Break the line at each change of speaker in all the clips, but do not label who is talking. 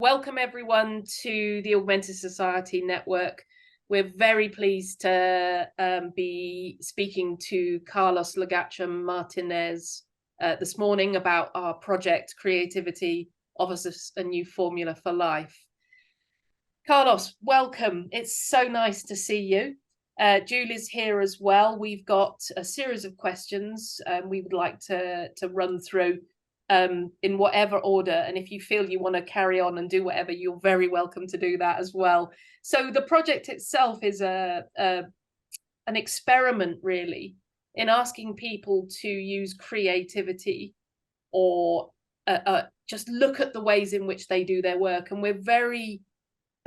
Welcome everyone to the Augmented Society Network. We're very pleased to be speaking to Carlos Largacha-Martinez this morning about our project Creativity Offers Us a New Formula for Life. Carlos, welcome. It's so nice to see you. Julie's here as well. We've got a series of questions we would like to run through in whatever order. And if you feel you want to carry on and do whatever, you're very welcome to do that as well. So the project itself is an experiment, really, in asking people to use creativity or just look at the ways in which they do their work. And we're very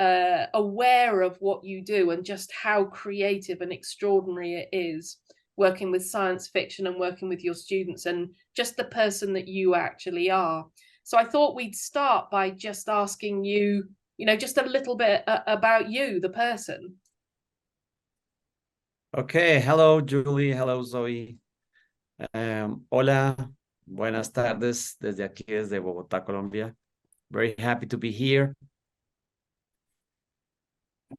aware of what you do and just how creative and extraordinary it is working with science fiction and working with your students and just the person that you actually are. So I thought we'd start by just asking you, just a little bit about you, the person.
Okay, hello Julie, hello Zoe. Hola, buenas tardes desde aquí, desde Bogotá, Colombia. Very happy to be here.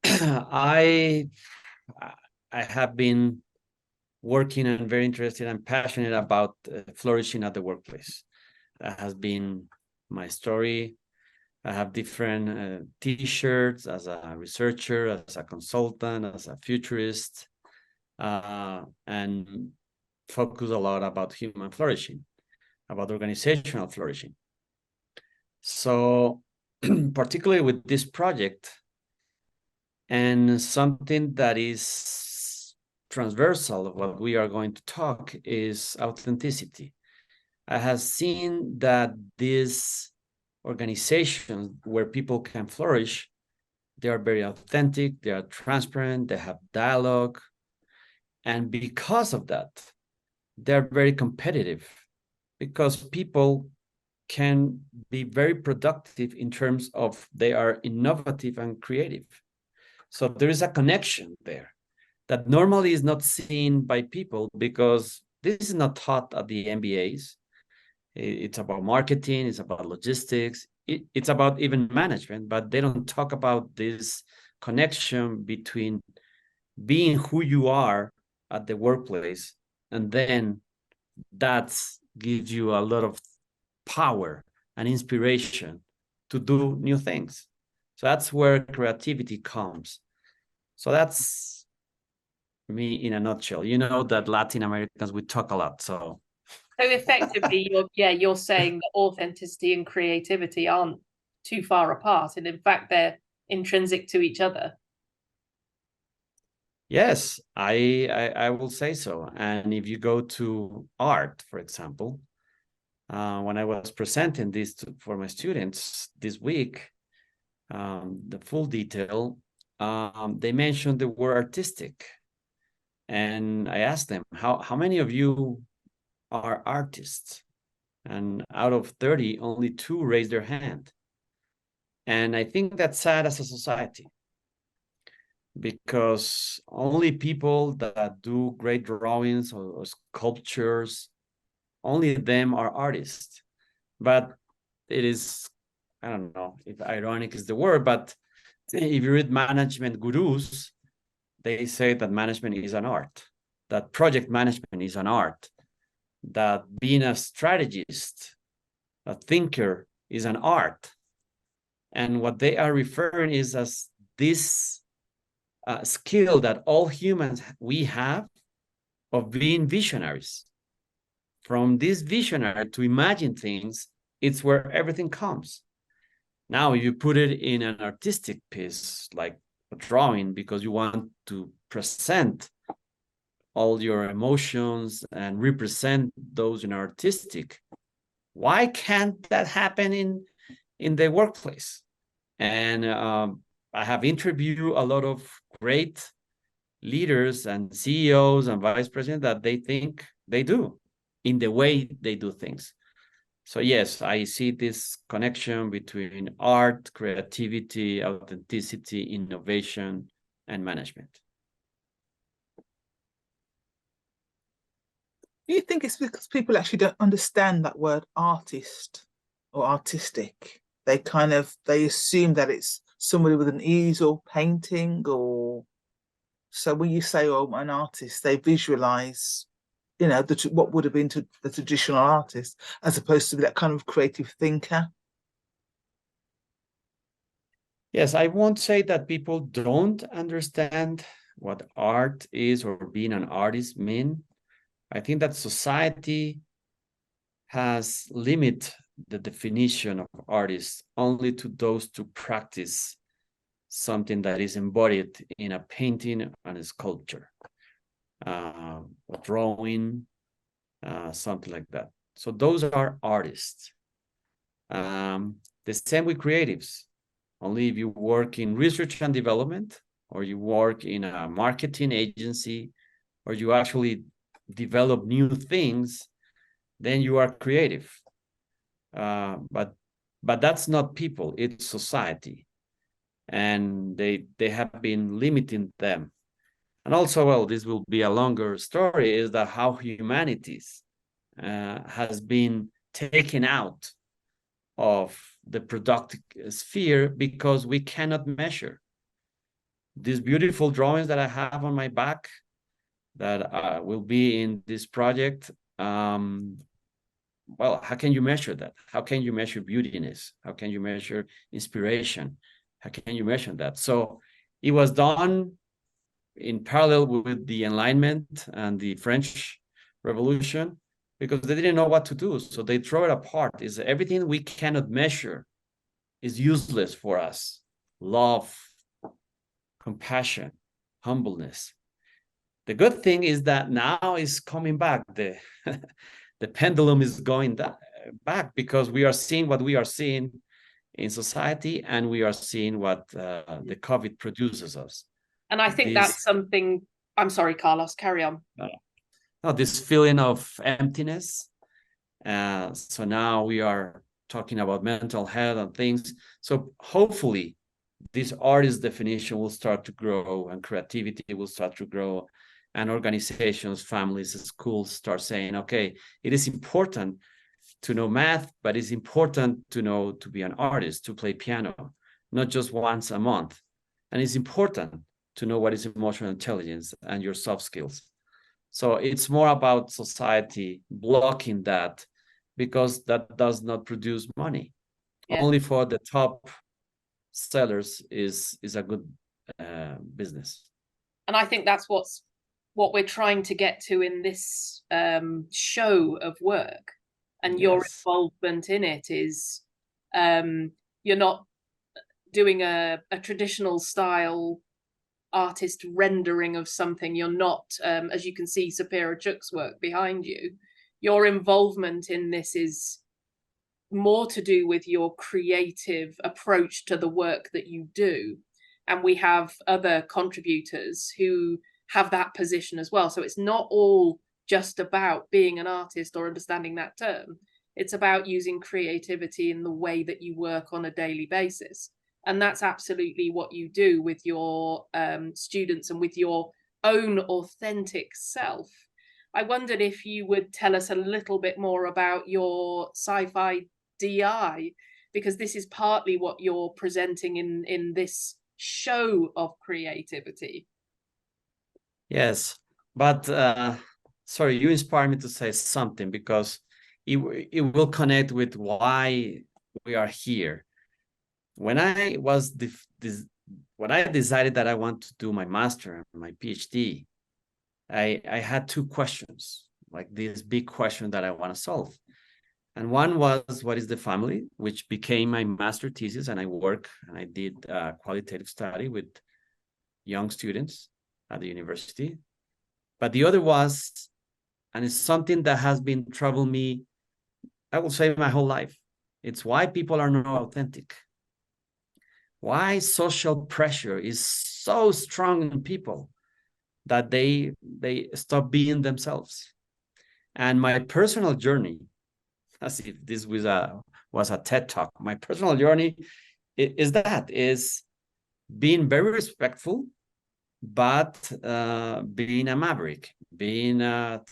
I have been working and very interested and passionate about flourishing at the workplace. That has been my story. I have different t-shirts as a researcher, as a consultant, as a futurist, and focus a lot about human flourishing, about organizational flourishing. So particularly with this project, and something that is transversal of what we are going to talk is authenticity. I have seen that these organizations where people can flourish, they are very authentic, they are transparent, they have dialogue. And because of that, they're very competitive because people can be very productive in terms of they are innovative and creative. So there is a connection there that normally is not seen by people because this is not taught at the MBAs. It's about marketing, it's about logistics, it's about even management, but they don't talk about this connection between being who you are at the workplace, and then that gives you a lot of power and inspiration to do new things. So that's where creativity comes. So that's me in a nutshell. You know that Latin Americans, we talk a lot. So
effectively, you're saying that authenticity and creativity aren't too far apart, and in fact, they're intrinsic to each other.
Yes, I will say so. And if you go to art, for example, when I was presenting this for my students this week, the full detail, they mentioned the word artistic. And I asked them, how many of you are artists? And out of 30, only 2 raised their hand. And I think that's sad as a society, because only people that do great drawings or sculptures, only them are artists. But it is, I don't know if ironic is the word, but if you read management gurus, they say that management is an art, that project management is an art, that being a strategist, a thinker is an art. And what they are referring is as this skill that all humans we have of being visionaries. From this visionary to imagine things, it's where everything comes. Now you put it in an artistic piece, like a drawing, because you want to present all your emotions and represent those in artistic. Why can't that happen in the workplace? And I have interviewed a lot of great leaders and CEOs and vice presidents that they think they do in the way they do things. So yes, I see this connection between art, creativity, authenticity, innovation, and management.
Do you think it's because people actually don't understand that word artist or artistic? they assume that it's somebody with an easel painting, or so when you say, oh, an artist, they visualize, you know, what would have been to the traditional artist, as opposed to that kind of creative thinker.
Yes, I won't say that people don't understand what art is or being an artist mean. I think that society has limited the definition of artists only to those to practice something that is embodied in a painting and a sculpture, a drawing, something like that. So those are artists. The same with creatives. Only if you work in research and development, or you work in a marketing agency, or you actually develop new things, then you are creative. But that's not people, it's society. And they have been limiting them. And also, well, this will be a longer story, is that how humanities has been taken out of the productive sphere because we cannot measure. These beautiful drawings that I have on my back that will be in this project, well, how can you measure that? How can you measure beautiness? How can you measure inspiration? How can you measure that? So it was done in parallel with the Enlightenment and the French Revolution, because they didn't know what to do. So they throw it apart. Is everything we cannot measure is useless for us. Love, compassion, humbleness. The good thing is that now is coming back. The the pendulum is going back, because we are seeing what we are seeing in society, and we are seeing what the COVID produces us.
And I think that's something, I'm sorry, Carlos, carry on.
This feeling of emptiness. So now we are talking about mental health and things. So hopefully this artist definition will start to grow, and creativity will start to grow, and organizations, families, schools start saying, okay, it is important to know math, but it's important to know to be an artist, to play piano, not just once a month. And it's important to know what is emotional intelligence and your soft skills. So it's more about society blocking that, because that does not produce money. Yeah. Only for the top sellers is a good business.
And I think that's what we're trying to get to in this show of work, and your involvement in it is you're not doing a traditional style artist rendering of something. You're not, as you can see, Sapira Chuk's work behind you. Your involvement in this is more to do with your creative approach to the work that you do. And we have other contributors who have that position as well. So it's not all just about being an artist or understanding that term. It's about using creativity in the way that you work on a daily basis. And that's absolutely what you do with your students and with your own authentic self. I wondered if you would tell us a little bit more about your sci-fi DI, because this is partly what you're presenting in this show of creativity.
Yes, but sorry, you inspired me to say something, because it will connect with why we are here. When I was when I decided that I want to do my master, my PhD, I had two questions, like this big question that I want to solve. And one was, what is the family, which became my master thesis, and I did a qualitative study with young students at the university. But the other was, and it's something that has been troubling me, I will say, my whole life. It's why people are not authentic. Why social pressure is so strong in people that they stop being themselves. And my personal journey, as if this was a TED talk, my personal journey is being very respectful, but being a maverick, being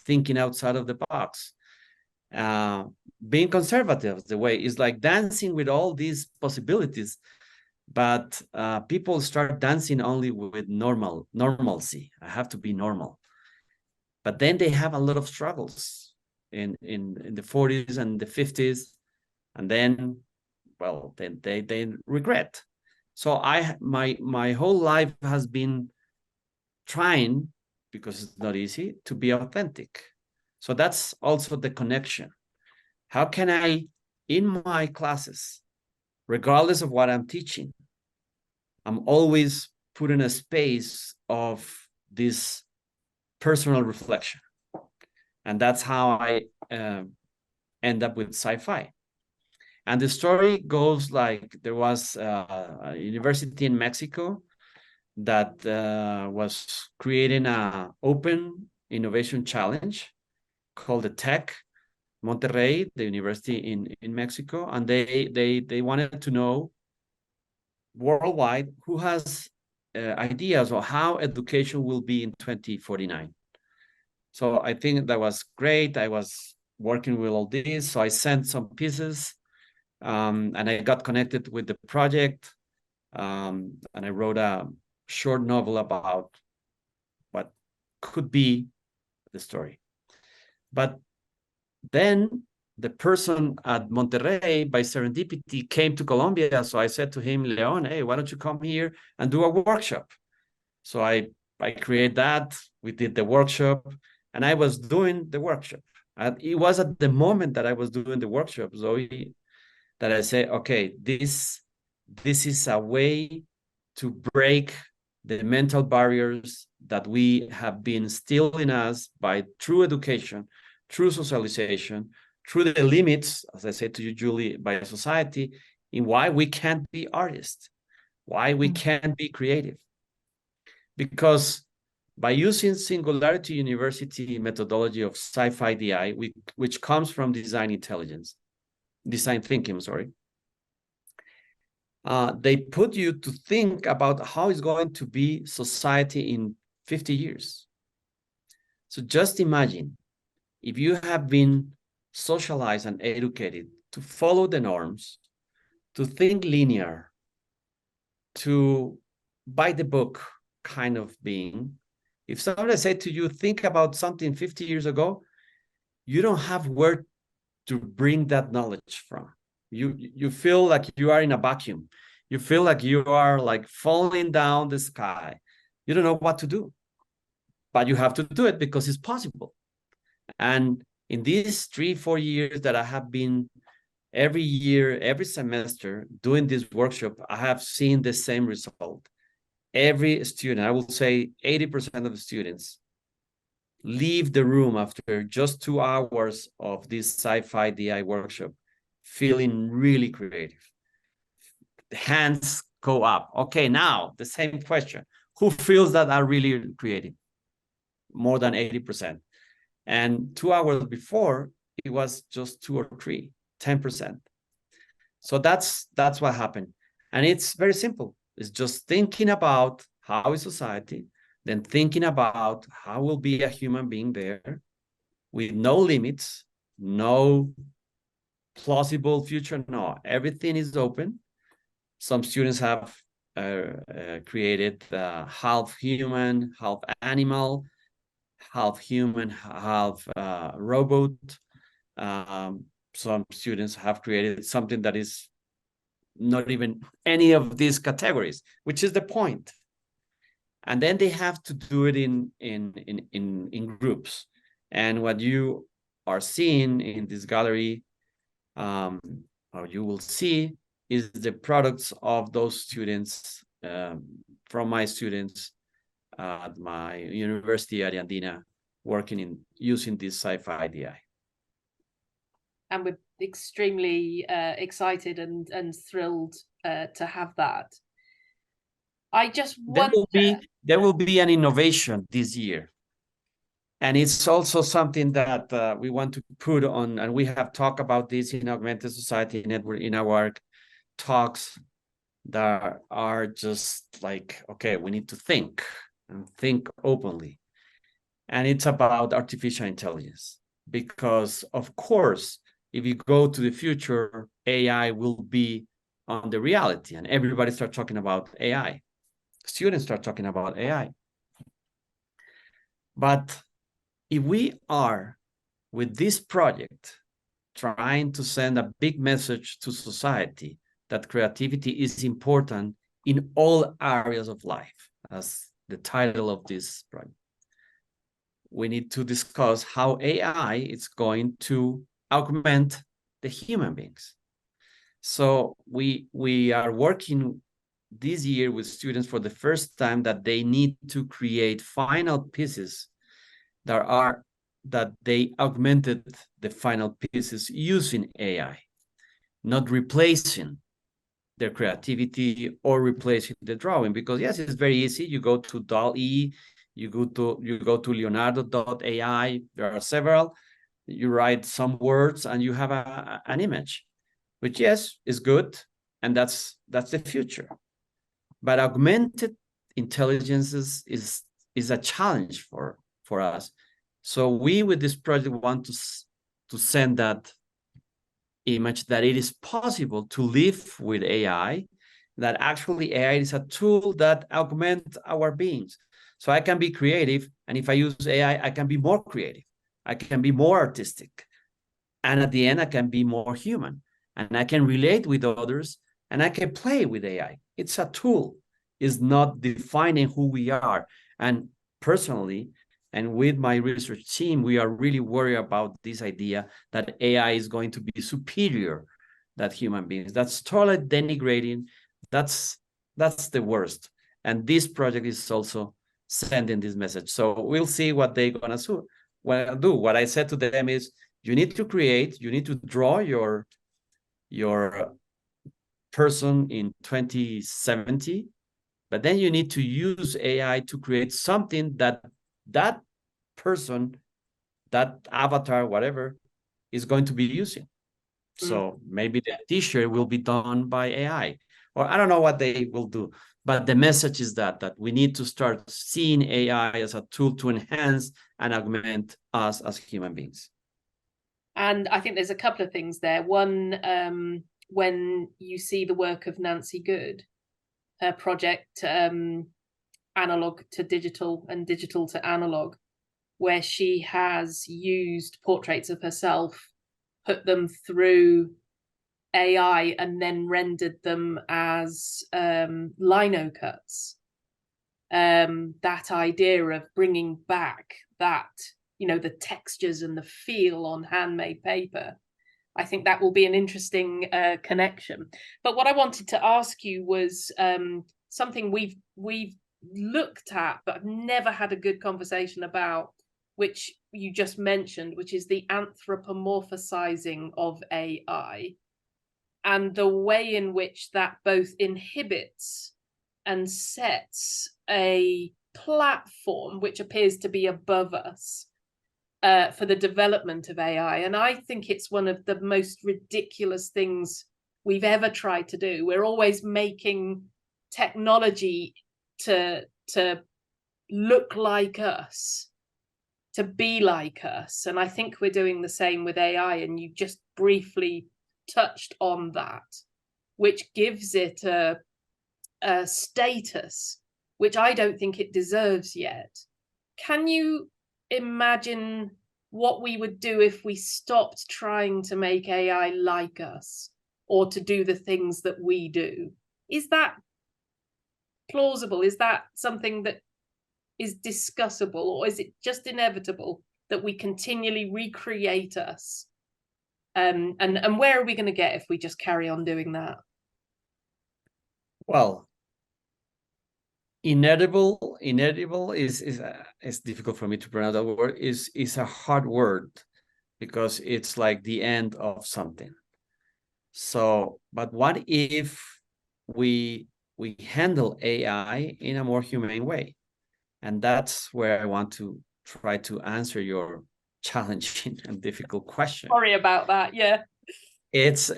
thinking outside of the box, being conservative the way is like dancing with all these possibilities, but people start dancing only with normalcy. I have to be normal. But then they have a lot of struggles in the 40s and the 50s, and then, well, then they regret. So my whole life has been trying, because it's not easy, to be authentic. So that's also the connection. How can I, in my classes, regardless of what I'm teaching, I'm always put in a space of this personal reflection. And that's how I end up with sci-fi. And the story goes like, there was a university in Mexico that was creating an open innovation challenge called the Tech Monterrey, the university in Mexico. And they wanted to know worldwide who has ideas on how education will be in 2049. So I think that was great. I was working with all this. So I sent some pieces and I got connected with the project. And I wrote a short novel about what could be the story. But then the person at Monterrey, by serendipity, came to Colombia. So I said to him, Leon, hey, why don't you come here and do a workshop? So I created that. We did the workshop, and I was doing the workshop. And it was at the moment that I was doing the workshop, Zoe, that I said, okay, this is a way to break the mental barriers that we have been instilled in us by true education, through socialization, through the limits, as I said to you, Julie, by society, in why we can't be artists, why we can't be creative. Because by using Singularity University methodology of sci-fi DI, which comes from design thinking, sorry, they put you to think about how it's going to be society in 50 years. So just imagine, if you have been socialized and educated to follow the norms, to think linear, to by the book kind of being, if somebody said to you, think about something 50 years ago, you don't have where to bring that knowledge from. You feel like you are in a vacuum. You feel like you are like falling down the sky. You don't know what to do, but you have to do it because it's possible. And in these 3-4 years that I have been every year, every semester doing this workshop, I have seen the same result. Every student, I will say 80% of the students, leave the room after just 2 hours of this sci-fi DI workshop feeling really creative. The hands go up. Okay, now the same question. Who feels that are really creative? More than 80%. And 2 hours before, it was just 2 or 3, 10%. So that's what happened. And it's very simple. It's just thinking about how is society, then thinking about how will be a human being there with no limits, no plausible future. No, everything is open. Some students have created half human, half animal, half human, half robot. Some students have created something that is not even any of these categories, which is the point. And then they have to do it in groups. And what you are seeing in this gallery, or you will see, is the products of those students, from my students at my university at Andina, working in using this sci-fi DI.
And we're extremely excited and thrilled to have that. I just wonder...
There will be an innovation this year. And it's also something that we want to put on, and we have talked about this in Augmented Society Network, in our talks that are just like, okay, we need to think and think openly. And it's about artificial intelligence, because of course, if you go to the future, AI will be on the reality, and everybody start talking about AI. Students start talking about AI. But if we are, with this project, trying to send a big message to society that creativity is important in all areas of life, as the title of this project, we need to discuss how AI is going to augment the human beings. So we are working this year with students for the first time that they need to create final pieces that they augmented the final pieces using AI, not replacing their creativity or replacing the drawing. Because yes, it's very easy. You go to DALL-E, you go to Leonardo.ai. There are several. You write some words and you have an image, which yes is good, and that's the future. But augmented intelligences is a challenge for us. So we, with this project, want to send that image that it is possible to live with AI, that actually AI is a tool that augments our beings. So I can be creative, and if I use AI, I can be more creative. I can be more artistic. And at the end, I can be more human. And I can relate with others, and I can play with AI. It's a tool. It's not defining who we are. And personally, and with my research team, we are really worried about this idea that AI is going to be superior than human beings. That's totally denigrating. That's the worst. And this project is also sending this message. So we'll see what they're gonna do. What I said to them is, you need to create, you need to draw your person in 2070, but then you need to use AI to create something that person, that avatar, whatever, is going to be using. So maybe the t-shirt will be done by AI, or I don't know what they will do. But the message is that we need to start seeing AI as a tool to enhance and augment us as human beings.
And I think there's a couple of things there. One, when you see the work of Nancy Good, her project, Analog to Digital and Digital to Analog, where she has used portraits of herself, put them through AI, and then rendered them as lino cuts. That idea of bringing back that, the textures and the feel on handmade paper, I think that will be an interesting connection. But what I wanted to ask you was something we've looked at, but I've never had a good conversation about, which you just mentioned, which is the anthropomorphizing of AI, and the way in which that both inhibits and sets a platform which appears to be above us for the development of AI. And I think it's one of the most ridiculous things we've ever tried to do. We're always making technology to look like us, to be like us. And I think we're doing the same with AI. And you just briefly touched on that, which gives it a status which I don't think it deserves yet. Can you imagine what we would do if we stopped trying to make AI like us, or to do the things that we do? Is that plausible? Is that something that is discussable, or is it just inevitable that we continually recreate us? And where are we going to get if we just carry on doing that?
Well, inedible is difficult for me to pronounce that word. Is a hard word, because it's like the end of something. So, but what if we handle AI in a more humane way? And that's where I want to try to answer your challenging and difficult question.
Sorry about that. Yeah.
It's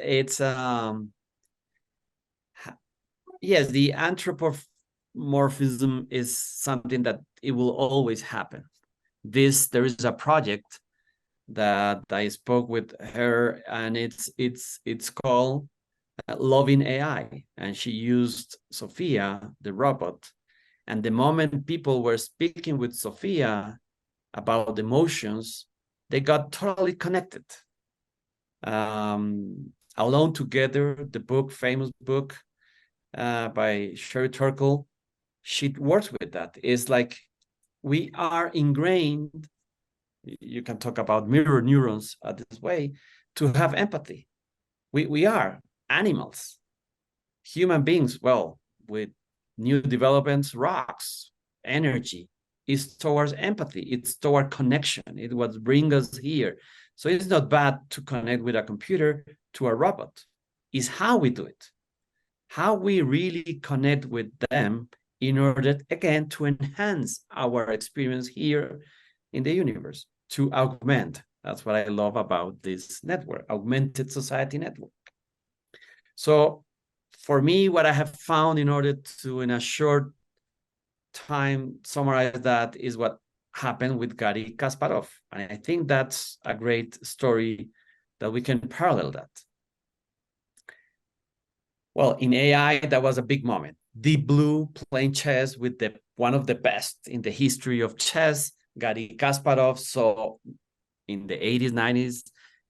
yes, the anthropomorphism is something that it will always happen. There is a project that I spoke with her, and it's called Loving AI, and she used Sophia, the robot. And the moment people were speaking with Sophia about emotions, they got totally connected. Alone Together, the book, famous book by Sherry Turkle, she works with that. It's like we are ingrained, you can talk about mirror neurons this way, to have empathy. We are animals. Human beings, well, with new developments, rocks, energy, is towards empathy. It's toward connection. It what brings us here. So it's not bad to connect with a computer, to a robot. It's how we do it, how we really connect with them in order, again, to enhance our experience here in the universe, to augment. That's what I love about this network, augmented society network. So for me, what I have found in order to, in a short time, summarize that is what happened with Garry Kasparov. And I think that's a great story that we can parallel that. Well, in AI, that was a big moment. Deep Blue playing chess with one of the best in the history of chess, Garry Kasparov. So in the 80s, 90s,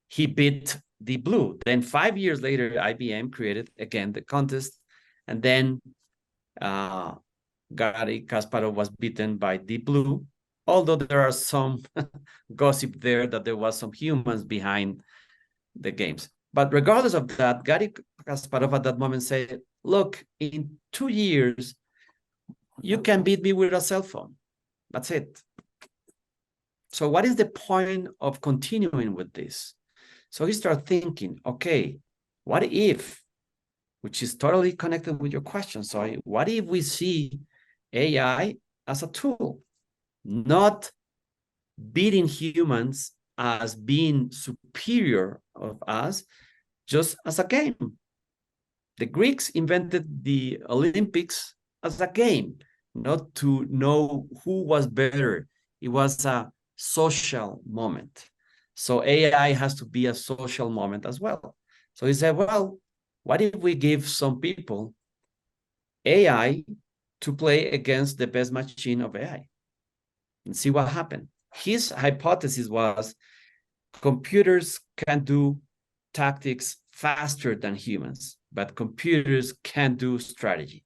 he beat Deep Blue. Then 5 years later, IBM created again the contest, and then Garry Kasparov was beaten by Deep Blue, although there are some gossip there that there was some humans behind the games. But regardless of that, Garry Kasparov at that moment said, look, in 2 years, you can beat me with a cell phone. That's it. So what is the point of continuing with this? So he started thinking, okay, what if, which is totally connected with your question, so what if we see AI as a tool, not beating humans as being superior of us, just as a game? The Greeks invented the Olympics as a game, not to know who was better. It was a social moment. So AI has to be a social moment as well. So he said, well, what if we give some people AI to play against the best machine of AI and see what happened? His hypothesis was computers can do tactics faster than humans, but computers can do strategy.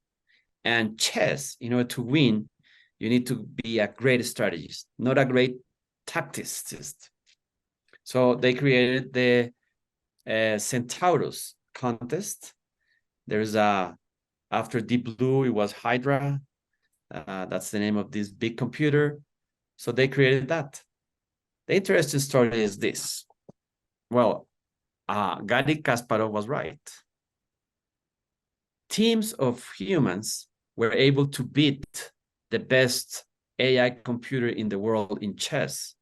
And chess, in order to win, you need to be a great strategist, not a great tacticist. So they created the Centaurus contest. There's after Deep Blue, it was Hydra. That's the name of this big computer. So they created that. The interesting story is this. Well, Garry Kasparov was right. Teams of humans were able to beat the best AI computer in the world in chess.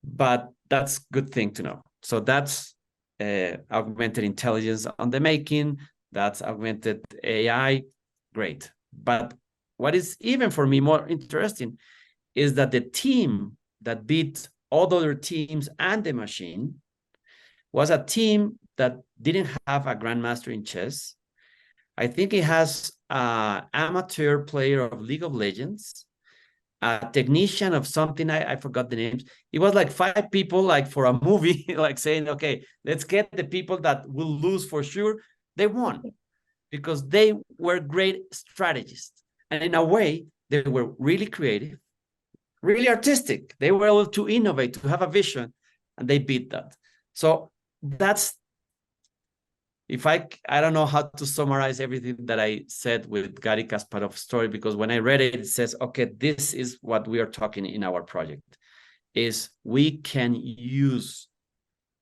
But that's a good thing to know. So that's augmented intelligence on the making. That's augmented AI. Great. But what is even for me more interesting is that the team that beat all the other teams and the machine was a team that didn't have a grandmaster in chess. I think it has an amateur player of League of Legends, a technician of something, I forgot the names. It was like 5 people, like for a movie, like saying, okay, let's get the people that will lose for sure. They won because they were great strategists. And in a way, they were really creative, really artistic. They were able to innovate, to have a vision, and they beat that. So that's, if I don't know how to summarize everything that I said with Garry Kasparov's story, because when I read it, it says, okay, this is what we are talking in our project, is we can use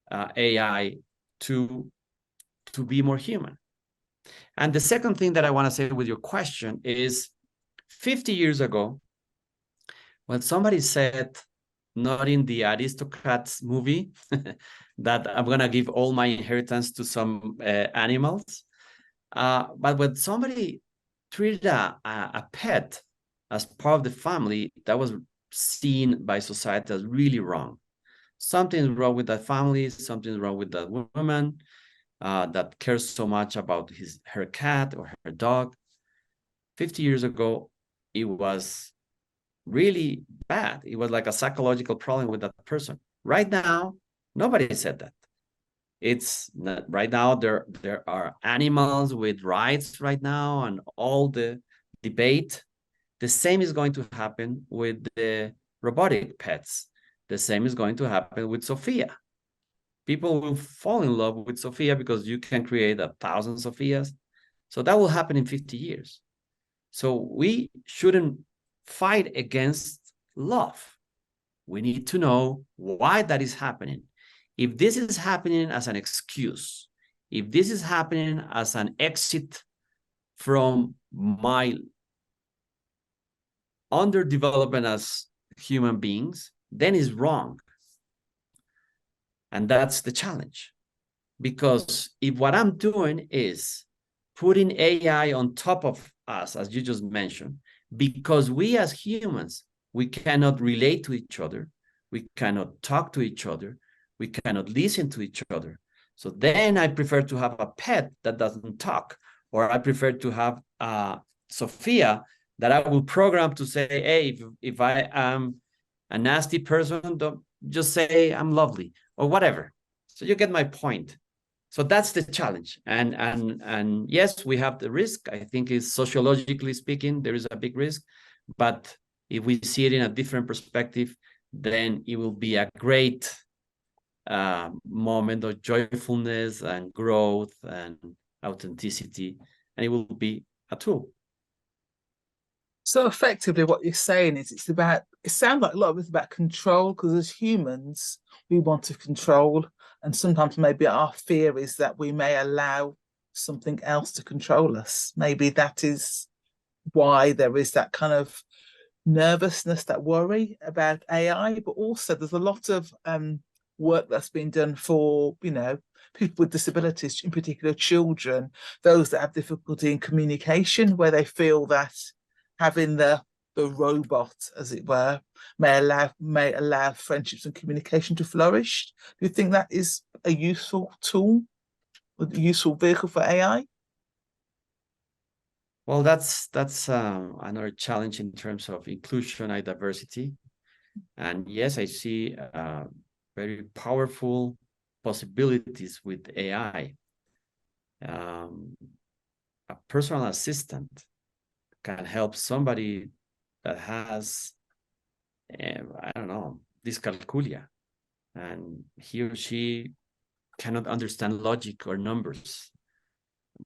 AI to be more human. And the second thing that I want to say with your question is 50 years ago, when somebody said, not in the Aristocrats movie, that I'm going to give all my inheritance to some animals. But when somebody treated a pet as part of the family, that was seen by society as really wrong. something's wrong with that family, something's wrong with that woman that cares so much about her cat or her dog. 50 years ago, it was really bad. It was like a psychological problem with that person. Right now, nobody said that. It's not, right now there are animals with rights right now, and all the debate. The same is going to happen with the robotic pets. The same is going to happen with Sophia. People will fall in love with Sophia because you can create 1,000 Sophias. So that will happen in 50 years. So we shouldn't fight against love. We need to know why that is happening. If this is happening as an excuse, if this is happening as an exit from my underdevelopment as human beings, then it's wrong. And that's the challenge. Because if what I'm doing is putting AI on top of us, as you just mentioned, because we as humans, we cannot relate to each other, we cannot talk to each other, we cannot listen to each other. So then I prefer to have a pet that doesn't talk, or I prefer to have Sophia that I will program to say, hey, if I am a nasty person, don't just say I'm lovely or whatever. So you get my point. So that's the challenge. And yes, we have the risk. I think is sociologically speaking, there is a big risk. But if we see it in a different perspective, then it will be a great moment of joyfulness and growth and authenticity, and it will be a tool.
So effectively what you're saying is it sounds like a lot of it's about control, because as humans, we want to control. And sometimes maybe our fear is that we may allow something else to control us. Maybe that is why there is that kind of nervousness, that worry about AI. But also there's a lot of work that's been done for, people with disabilities, in particular children, those that have difficulty in communication, where they feel that having the robot, as it were, may allow friendships and communication to flourish. Do you think that is a useful tool, a useful vehicle for AI?
Well, that's another challenge in terms of inclusion and diversity. And yes, I see very powerful possibilities with AI. A personal assistant can help somebody that has, I don't know, dyscalculia, and he or she cannot understand logic or numbers.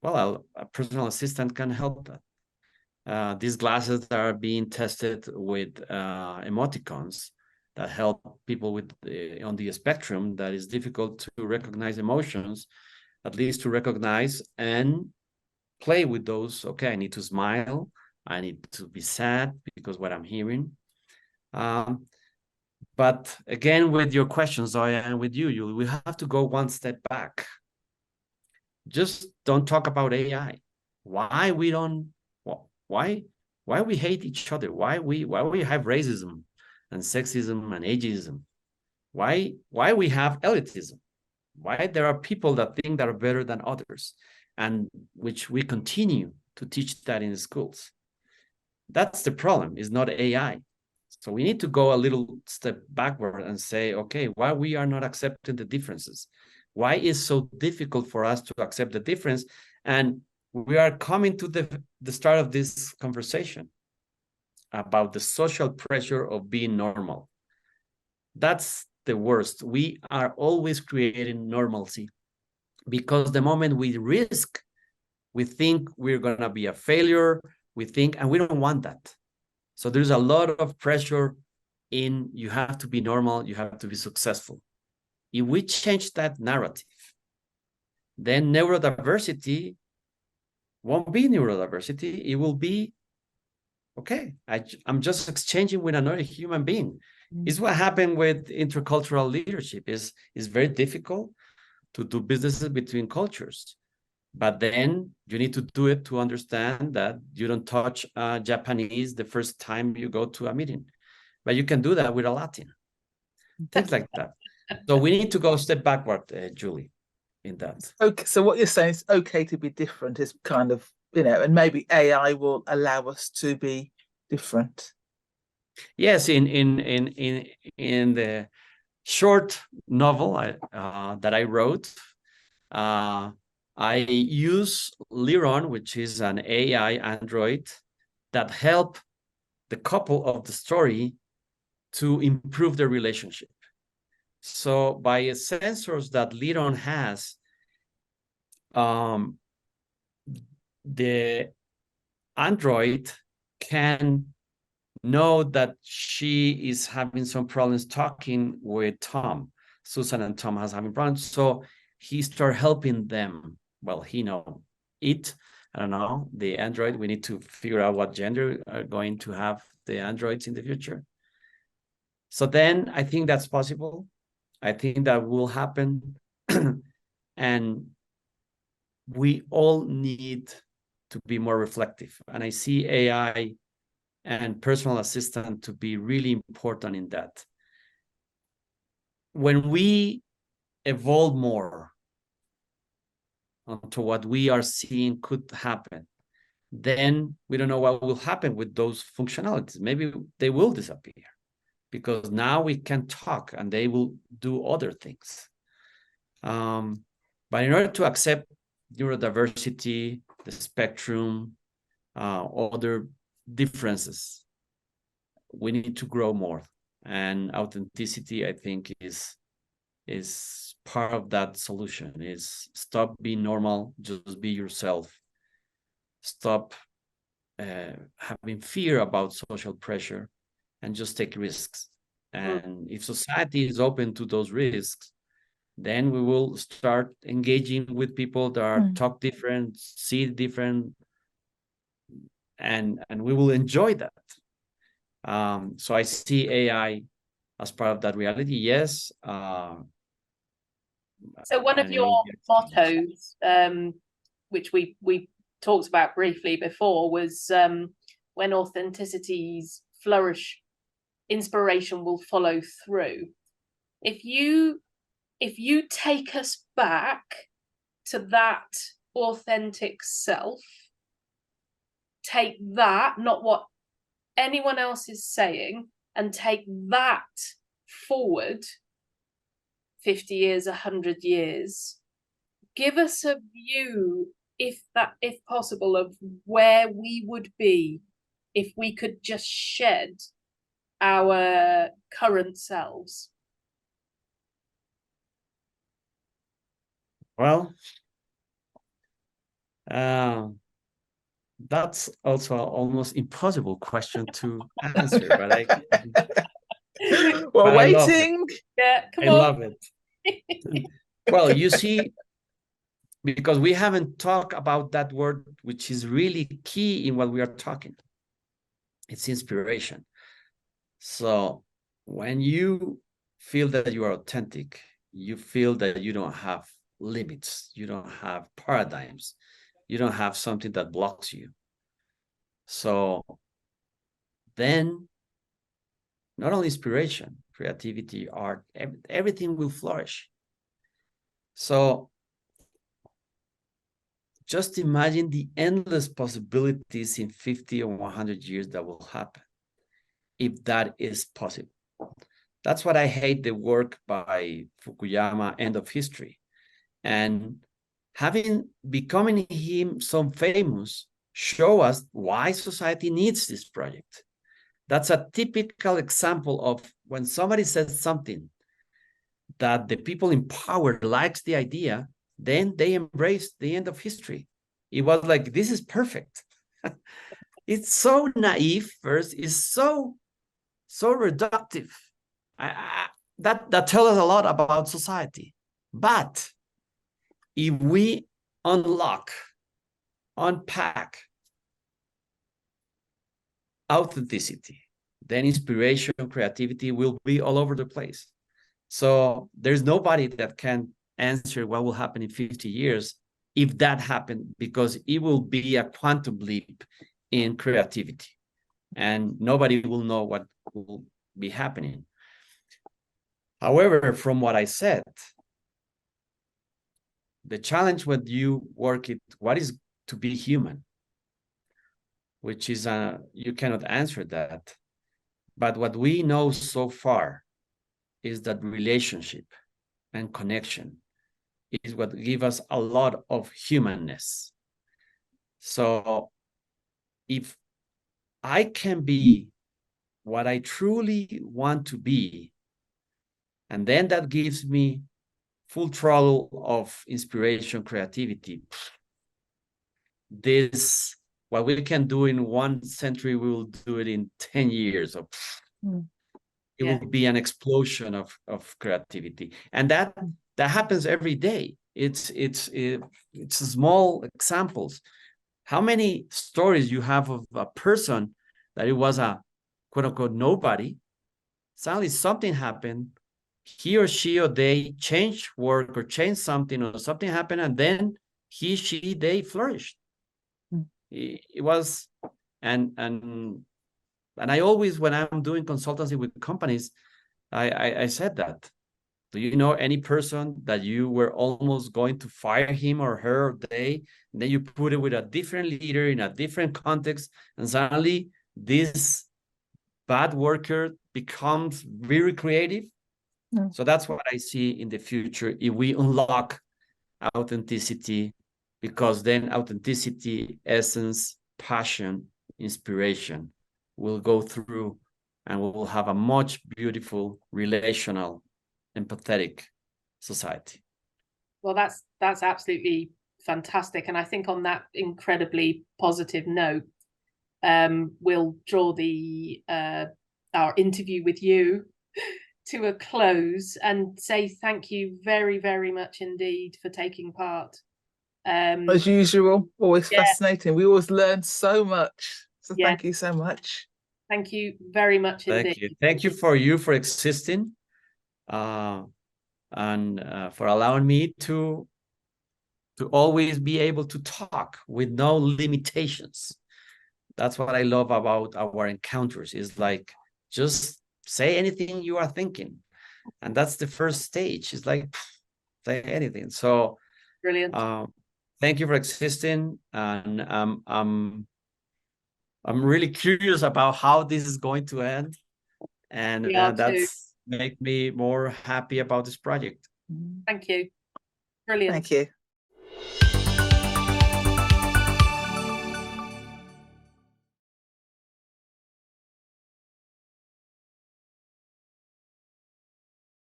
Well, a personal assistant can help that. These glasses are being tested with emoticons that help people with on the spectrum that is difficult to recognize emotions, at least to recognize and play with those. Okay, I need to smile, I need to be sad because what I'm hearing. But again, with your questions, Zoya, and with you, we have to go one step back. Just don't talk about AI. Why we don't? Why we hate each other? Why we have racism and sexism and ageism? Why we have elitism? Why there are people that think that are better than others, and which we continue to teach that in schools? That's the problem. It's not AI. So we need to go a little step backward and say, okay, why we are not accepting the differences? Why is so difficult for us to accept the difference? And we are coming to the start of this conversation about the social pressure of being normal. That's the worst. We are always creating normalcy, because the moment we risk, we think we're going to be a failure. We think, and we don't want that. So there's a lot of pressure in you have to be normal, you have to be successful. If we change that narrative, then neurodiversity won't be neurodiversity. It will be, okay, I'm just exchanging with another human being. It's what happened with intercultural leadership. It's very difficult to do businesses between cultures. But then you need to do it to understand that you don't touch Japanese the first time you go to a meeting. But you can do that with a Latin. Things like that. So we need to go a step backward, Julie, in that.
Okay, so what you're saying is okay to be different is kind of, and maybe AI will allow us to be different.
Yes, in the short novel that I wrote, I use Liron, which is an AI android that help the couple of the story to improve their relationship. So by sensors that Liron has, the android can know that she is having some problems talking with Tom. Susan and Tom has having problems. So he start helping them. Well, I don't know, the android. We need to figure out what gender are going to have the androids in the future. So then I think that's possible. I think that will happen. And we all need to be more reflective. And I see AI and personal assistant to be really important in that. When we evolve more onto what we are seeing could happen, then we don't know what will happen with those functionalities. Maybe they will disappear because now we can talk and they will do other things. But in order to accept neurodiversity, the spectrum, other differences, we need to grow more. And authenticity, I think, is part of that solution. Is stop being normal, just be yourself. Stop having fear about social pressure and just take risks. And if society is open to those risks, then we will start engaging with people that are talk different, see different, and we will enjoy that. So I see AI as part of that reality. Yes.
So one of your mottos, which we talked about briefly before, was when authenticities flourish, inspiration will follow through. If you take us back to that authentic self, take that, not what anyone else is saying, and take that forward 50 years, 100 years, give us a view, if possible, of where we would be if we could just shed our current selves.
Well, that's also an almost impossible question to answer, but
We're
waiting.
I
love it. Well, you see, because we haven't talked about that word, which is really key in what we are talking. It's inspiration. So when you feel that you are authentic, you feel that you don't have limits, you don't have paradigms, you don't have something that blocks you. So then not only inspiration, creativity, art, everything will flourish. So just imagine the endless possibilities in 50 or 100 years that will happen, if that is possible. That's what I hate the work by Fukuyama, End of History. And becoming him so famous, show us why society needs this project. That's a typical example of when somebody says something that the people in power likes the idea, then they embrace the end of history. It was like, this is perfect. It's so naive first, it's so reductive. That tells us a lot about society. But if we unpack authenticity, then inspiration, creativity will be all over the place. So there's nobody that can answer what will happen in 50 years if that happened, because it will be a quantum leap in creativity and nobody will know what will be happening. However, from what I said, the challenge when you work it, what is to be human? Which is, you cannot answer that. But what we know so far is that relationship and connection is what gives us a lot of humanness. So if I can be what I truly want to be, and then that gives me full throttle of inspiration, creativity, this, what we can do in 1 century, we will do it in 10 years. Of it
Yeah.
will be an explosion of creativity, and that happens every day. It's small examples. How many stories you have of a person that it was a quote unquote nobody, suddenly something happened, he or she or they changed work or changed something, or something happened, and then he, she, they flourished. It was, and I always, when I'm doing consultancy with companies, I said that. Do you know any person that you were almost going to fire him or her, or they, and then you put it with a different leader in a different context, and suddenly this bad worker becomes very creative? So that's what I see in the future if we unlock authenticity, because then authenticity, essence, passion, inspiration will go through, and we will have a much beautiful, relational, empathetic society.
Well, that's absolutely fantastic. And I think on that incredibly positive note, we'll draw the our interview with you to a close and say thank you very, very much indeed for taking part.
As usual, always fascinating. We always learn so much. So thank you so much.
Thank you very much indeed.
Thank you for existing, and for allowing me to always be able to talk with no limitations. That's what I love about our encounters, is like, just say anything you are thinking. And that's the first stage. It's like, say anything. So
brilliant.
Thank you for existing. And I'm really curious about how this is going to end. And that's make me more happy about this project.
Thank you. Brilliant.
Thank you.